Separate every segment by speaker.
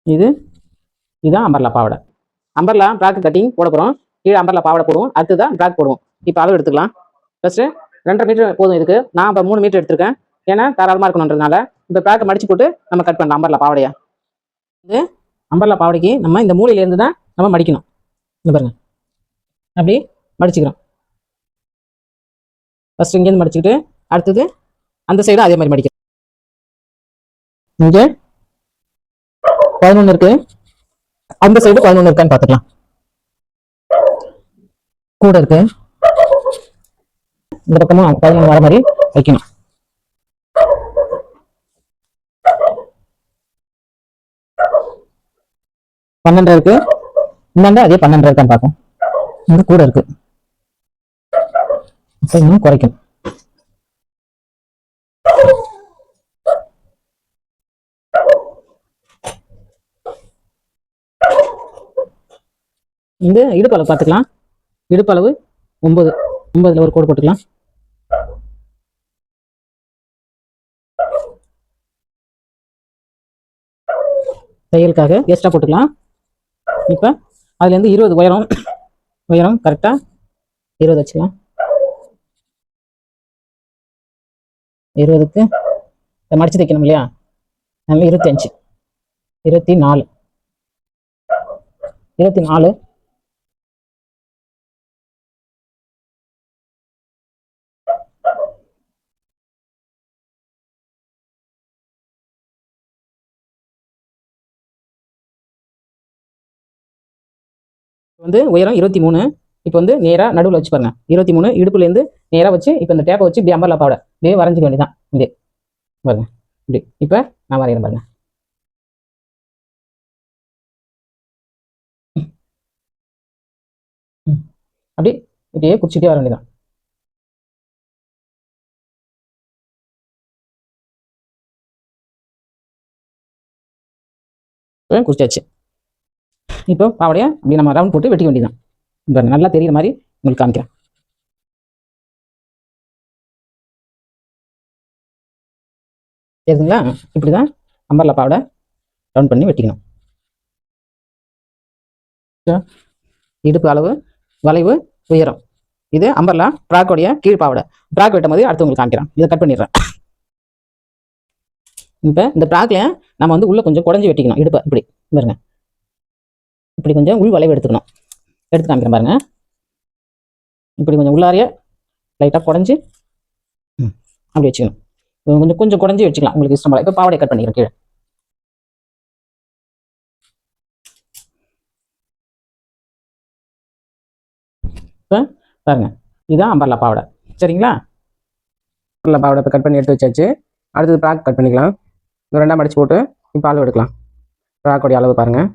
Speaker 1: இது இதுதான் அம்பர்லா பாவாடை. அம்பர்லா ஃப்ராக் கட்டிங் போட போகிறோம். கீழே அம்பர்லா பாவாடை போடுவோம், அடுத்து தான் ஃப்ராக் போடுவோம். இப்போ அளவு எடுத்துக்கலாம். ஃபஸ்ட்டு 2.5 மீட்டர் போதும் இதுக்கு. நான் இப்போ 3 மீட்டர் எடுத்திருக்கேன், ஏன்னா தாராளமாக இருக்கணுன்றதுனால. இப்போ ஃப்ராக்கை மடிச்சு போட்டு நம்ம கட் பண்ணலாம் அம்பர்லா பாவாடையா. இது அம்பர்லா பாவாடைக்கு நம்ம இந்த மூலையிலேருந்து தான் நம்ம மடிக்கணும். இந்த பாருங்க, அப்படி மடிச்சுக்கிறோம். ஃபஸ்ட்டு இங்கேருந்து மடிச்சுக்கிட்டு அடுத்தது அந்த சைடும் அதே மாதிரி மடிக்கிறோம். இங்கே 11 இருக்கு, அந்த சைடு 11 இருக்கான்னு பார்த்துக்கலாம். கூட இருக்கு, இந்த பக்கமும் 11 வர மாதிரி வைக்கணும். பன்னெண்டு இருக்கு, இந்தாண்ட அதே 12 இருக்கான்னு பார்ப்போம். இங்க கூட இருக்கு, இன்னும் குறைக்கும். இந்த இடுப்பு அளவு பார்த்துக்கலாம். இடுப்பு அளவு 9, 9ல் ஒரு கோடு போட்டுக்கலாம். தையலுக்காக எக்ஸ்ட்ரா போட்டுக்கலாம். இப்போ அதுலேருந்து 20 உயரம் கரெக்டாக 20 வச்சுக்கலாம். 20க்கு மடிச்சு தைக்கணும் இல்லையா, நம்ம 25, 24, 24, வந்து உயரம் 23. இப்போ வந்து நேராக நடுவில் வச்சு பாருங்க, 23 இடுப்புலேருந்து நேராக வச்சு இப்போ இந்த டேப்பை வச்சு இப்படி அம்பர்லா பாவாடை இப்படியே வரைஞ்சிக்க வேண்டியதான். இப்படி பாருங்க, இப்படி. இப்போ நான் வரைகிறேன் பாருங்க. அப்படி இப்படியே குறிச்சிட்டே வர வேண்டியதான். குறிச்சாச்சு. இப்போ பாவடையா அப்படி நம்ம ரவுண்ட் போட்டு வெட்டிக்க வேண்டியதான். இப்போ நல்லா தெரியுற மாதிரி உங்களுக்கு காமிக்கிறேன். தெரியுதுங்களா? இப்படி தான் அம்பர்லா பாவடை ரவுண்ட் பண்ணி வெட்டிக்கணும். இடுப்பு அளவு, வளைவு, உயரம். இது அம்பர்லா ஃப்ராக்கோடைய கீழ் பாவடை. ஃப்ராக் வெட்டும் போது அடுத்து உங்களுக்கு காமிக்கிறேன். இதை கட் பண்ணிடுறேன். இப்போ இந்த ஃப்ராக்ல நம்ம வந்து உள்ள கொஞ்சம் குடஞ்சி வெட்டிக்கணும். இடுப்பை இப்படி பாருங்க, இப்படி கொஞ்சம் உள் வளைவு எடுத்துக்கணும். எடுத்து காமிக்கிறேன் பாருங்க. இப்படி கொஞ்சம் உள்ளாரைய லைட்டாக குடஞ்சி அப்படி வச்சுக்கணும். கொஞ்சம் குடஞ்சி வச்சுக்கலாம் உங்களுக்கு இஷ்டம் போல. இப்போ பாவாடை கட் பண்ணிக்கிறேன் கீழே. இப்போ பாருங்க, இதுதான் அம்பர்லா பாவாடை. சரிங்களா? அம்பர்லா பாவாடை இப்போ கட் பண்ணி எடுத்து வச்சாச்சு. அடுத்தது ஃப்ராக் கட் பண்ணிக்கலாம். இந்த 2ஆக மடிச்சு போட்டு இப்போ அளவு எடுக்கலாம். ஃப்ராக்கோடைய அளவு பாருங்கள்,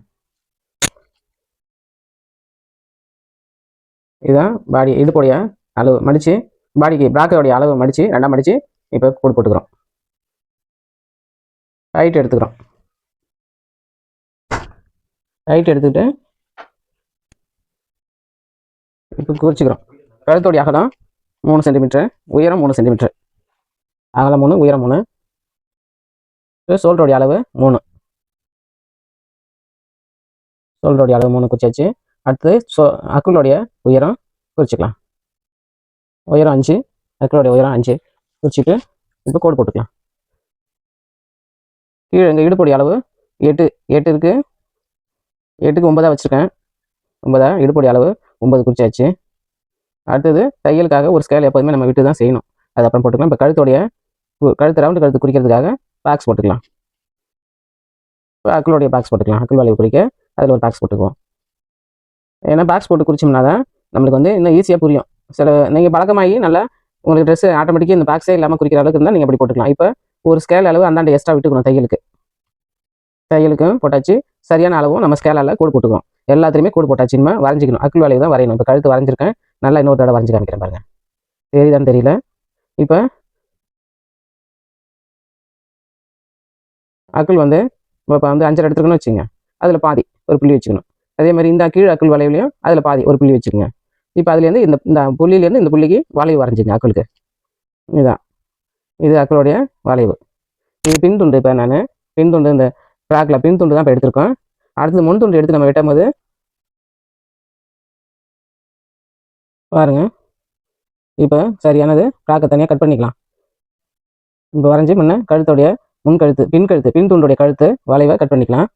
Speaker 1: இதுதான் பாடி. இடுப்புடைய அளவு மடித்து பாடிக்கு ஃப்ராக்கோடைய அளவு மடித்து 2ஆக மடித்து இப்போ கோடு போட்டுக்கிறோம். ஹைட் எடுத்துக்கிறோம். ஹைட் எடுத்துக்கிட்டு இப்போ குறிச்சிக்கிறோம். கழுத்தோடைய அகலம் 3 சென்டிமீட்டர், உயரம் 3 சென்டிமீட்டர். அகலம் 3, உயரம் 3. ஷோல்டருடைய அளவு 3. ஷோல்டருடைய அளவு 3 குறிச்சாச்சு. அடுத்து அக்குளுடைய உயரம் குறிச்சிக்கலாம். உயரம் 5, அக்குளுடைய உயரம் 5 குறிச்சிட்டு இப்போ கோடு போட்டுக்கலாம். கீழே எங்கள் இடுப்புடைய அளவு 8 இருக்குது. 8க்கு 9 வச்சுருக்கேன். 9 இடுப்புடைய அளவு 9 குறிச்சாச்சு. அடுத்தது தையலுக்காக ஒரு ஸ்கேல் எப்போதுமே நம்ம விட்டு தான் செய்யணும். அது அப்புறம் போட்டுக்கலாம். இப்போ கழுத்து ரவுண்டு கழுத்து குறிக்கிறதுக்காக பாக்ஸ் போட்டுக்கலாம். இப்போ அக்குளுடைய பாக்ஸ் போட்டுக்கலாம். அக்குள் வளைவு குறிக்க அதில் ஒரு பாக்ஸ் போட்டுக்குவோம். ஏன்னா பாக்ஸ் போட்டு குறிச்சோம்னா தான் நம்மளுக்கு வந்து இன்னும் ஈஸியாக புரியும். நீங்கள் பழக்கமாகி நல்லா உங்களுக்கு ட்ரெஸ்ஸு ஆட்டோமேட்டிக்காக இந்த பாக்ஸே இல்லாமல் குறிக்கிற அளவுக்கு இருந்தால் நீங்கள் அப்படி போட்டுக்கலாம். இப்போ ஒரு ஸ்கேல் அளவு அந்தாண்ட எக்ஸ்ட்ரா விட்டுக்கணும். தையலுக்கும் போட்டாச்சு. சரியான அளவும் நம்ம ஸ்கேலால் கோடு போட்டுக்கணும். எல்லாத்துலேயுமே கோடு போட்டாச்சு. நம்ம வரைஞ்சிக்கணும். அக்குள் வளைவு தான் வரையணும். இப்போ கழுத்து வரைஞ்சிருக்கேன். நல்லா இன்னொரு தடவை வரைஞ்சி காமிக்கிறேன் பாருங்க. தெரியுதான்னு தெரியல. இப்போ அக்குள் வந்து இப்போ வந்து 5 எடுத்துருக்கணும்னு வச்சுங்க, அதில் பாதி ஒரு புள்ளி வச்சுக்கணும். அதே மாதிரி இந்த கீழ் அக்குள் வளைவுலையும் அதில் பாதி ஒரு புள்ளி வச்சுக்கோங்க. இப்போ அதுலேருந்து இந்த புள்ளியிலேருந்து இந்த புள்ளிக்கு வளைவு வரைஞ்சிங்க அக்குளுக்கு. இதுதான் இது அக்குளுடைய வளைவு. இது பின்துண்டு. இப்போ நான் பின்துண்டு இந்த ஃப்ராக்கில் பின் துண்டு தான் இப்போ எடுத்திருக்கோம். அடுத்தது முன் துண்டு எடுத்து நம்ம வெட்டும் போது பாருங்க, இப்போ சரியானது. ஃப்ராக்கை தனியாக கட் பண்ணிக்கலாம். இப்போ வரைஞ்சி முன்ன கழுத்துடைய முன் கழுத்து பின் துண்டுடைய கழுத்து வளைவை கட் பண்ணிக்கலாம்.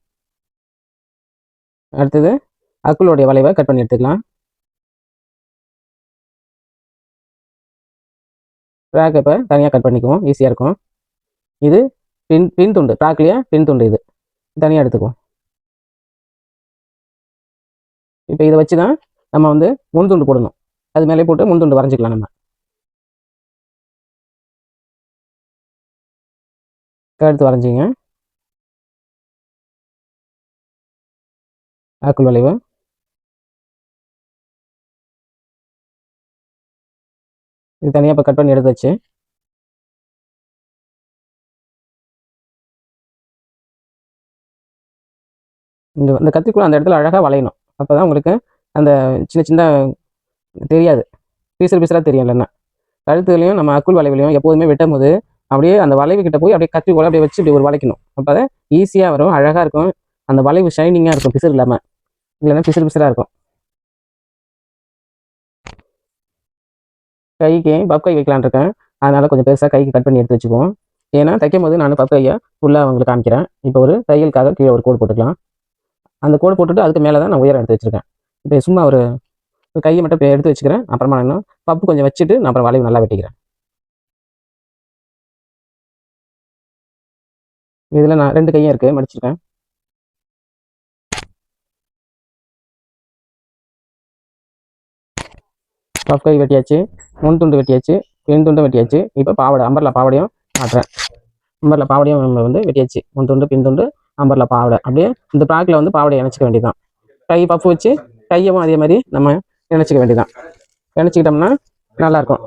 Speaker 1: அடுத்தது அக்குளுடைய வளைவை கட் பண்ணி எடுத்துக்கலாம். ஃப்ராக் இப்போ தனியாக கட் பண்ணிக்குவோம், ஈஸியாக இருக்கும். இது பின் துண்டு, ஃப்ராக்லேயே பின் துண்டு, இது தனியாக எடுத்துக்குவோம். இப்போ இதை வச்சு தான் நம்ம வந்து முன் துண்டு போடணும். அது மேலே போட்டு முன் துண்டு வரைஞ்சிக்கலாம். நம்ம கழுத்து வரைஞ்சிங்க, அக்குள் வளைவு, இது தனியாக இப்போ கட் பண்ணி எடுத்து வச்சு இந்த கத்திக்குள்ள அந்த இடத்துல அழகாக வளையணும். அப்போ தான் உங்களுக்கு அந்த சின்ன சின்ன தெரியாது, பீசலாக தெரியும். இல்லைன்னா கழுத்துலையும் நம்ம அக்குள் வளைவுலையும் எப்போதுமே வெட்டும் போது அப்படியே அந்த வளைவு கிட்ட போய் அப்படியே கத்தி கூட அப்படியே வச்சு இப்படி ஒரு வளைக்கணும். அப்போ தான் ஈஸியாக வரும், அழகாக இருக்கும். அந்த வளைவு ஷைனிங்காக இருக்கும், பிசுறு இல்லாமல். இல்லைன்னா பிசுறாக இருக்கும். கைக்கு பப் கை வைக்கலான் இருக்கேன். அதனால் கொஞ்சம் பெருசாக கைக்கு கட் பண்ணி எடுத்து வச்சுக்குவோம். ஏன்னா தைக்கும் போது நான் பப் கையை ஃபுல்லாக உங்களுக்கு காமிக்கிறேன். இப்போ ஒரு தையலுக்காக கீழே ஒரு கோடு போட்டுக்கலாம். அந்த கோடு போட்டுட்டு அதுக்கு மேலே தான் நான் உயரம் எடுத்து வச்சுருக்கேன். இப்போ சும்மா ஒரு கையை மட்டும் எடுத்து வச்சுக்கிறேன். அப்புறமா நான் பப்பு கொஞ்சம் வச்சுட்டு நான் அப்புறம் வளைவு நல்லா வெட்டிக்கிறேன். இதில் நான் 2 கையும் இருக்குது, மடிச்சிருக்கேன். பஃப் கை வெட்டியாச்சு, முன் துண்டு வெட்டியாச்சு, பின் துண்டும் வெட்டியாச்சு. இப்போ பாவாடை, அம்பர்லா பாவாடையும் மாட்டுறேன். அம்பர்லா பாவாடையும் நம்ம வந்து வெட்டியாச்சு. முன் துண்டு பின் துண்டு அம்பர்லா பாவாடை. அப்படியே இந்த ஃப்ராக்கில் வந்து பாவாடையை இணைச்சிக்க வேண்டியதான். கை பஃப் வச்சு கையவும் அதே மாதிரி நம்ம இணைச்சிக்க வேண்டியதான். இணைச்சிக்கிட்டோம்னா நல்லாயிருக்கும்.